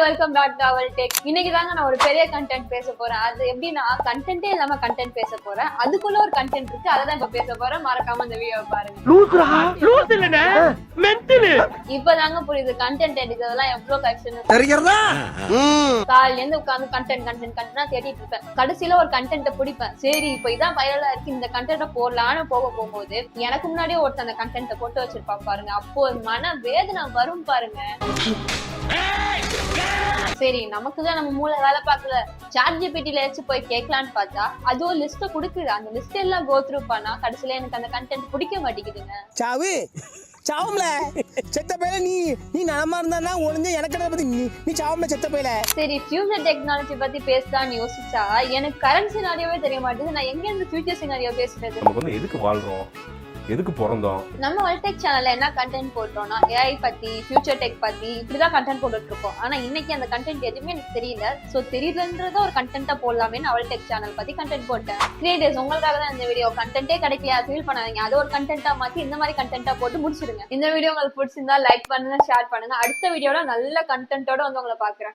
Welcome back to our tech. இன்னைக்கு தாங்க நான் ஒரு பெரிய கண்டென்ட் பேச போறேன். அது எப்படின்னா கண்டென்ட்டே இல்லாம கண்டென்ட் பேச போறேன். அதுக்குள்ள ஒரு கண்டென்ட் இருக்கு, அதான் இப்ப பேச போறேன். மறக்காம இந்த வீடியோவை பாருங்க. இப்பதாங்க புரியுது கண்டென்ட் எடுக்கிறதெல்லாம் எவ்வளவு கஷ்டம். காலையில இருந்து உட்கார்ந்து கண்டென்ட் தேடிட்டு இருப்பேன். கடைசியில ஒரு கண்டென்ட்டை பிடிப்பேன். சரி இப்ப இதான் வைரலா இருக்கு, இந்த கண்டென்ட்டை போடலான்னு போகும்போது எனக்கு முன்னாடியே ஒருத்தர் அந்த கண்டென்ட்டை போட்டு வச்சிருப்பா பாருங்க. அப்போ மன வேதனை வரும் பாருங்க. சரி நமக்குதான் நம்ம மூளை வேலை பார்க்கல, சாட் ஜிபிடில போய் கேட்கலான்னு பார்த்தா அதுவும் லிஸ்ட் குடுக்குது. அந்த லிஸ்ட் எல்லாம் கோ த்ரூ பண்ணா கடைசியில எனக்கு அந்த கண்டென்ட் பிடிக்க மாட்டேங்குதுங்க. சாவும்ல செத்த பையல நீ நலமா இருந்தா ஒளிஞ்ச எனக்கு பத்தி நீ சாவும்ல செத்த பையல. சரி ஃபியூச்சர் டெக்னாலஜி பத்தி பேசலாம்னு யோசிச்சா எனக்கு கரண்ட் சினாரியோவே தெரிய மாட்டேங்குது. நான் எங்க இருந்து ஃபியூச்சர் சினாரியோ பேசுறது? நமக்கு வந்து எதுக்கு வாழ்றோம், எதுக்கு பிறந்தோம்? நம்ம வல்டெக் சேனல்ல என்ன கண்டென்ட் போட்டோம்னா ஏஐ பத்தி, ஃபியூச்சர் டெக் பத்தி இப்படிதான் கண்டென்ட் போட்டுட்டு இருக்கோம். ஆனா இன்னைக்கு அந்த கண்டென்ட் எதுவுமே எனக்கு தெரியல. சோ தெரியலன்றத ஒரு கண்டென்ட்டா போடலாமே வல்டெக் சேனல் பத்தி கண்டென்ட் போட்டேன். கிரியேட்டர்ஸ் உங்களுக்காக தான் இந்த வீடியோ. கண்டென்ட்டே கிடைக்கலையா ஃபீல் பண்ணாதீங்க, அது ஒரு கண்டென்ட்டா மாத்தி இந்த மாதிரி கண்டென்ட்டா போட்டு முடிச்சிருங்க. இந்த வீடியோ உங்களுக்கு பிடிச்சிருந்தா லைக் பண்ணுங்க, ஷேர் பண்ணுங்க. அடுத்த வீடியோல நல்ல கண்டென்ட்டோட வந்து உங்களை பாக்குறேன்.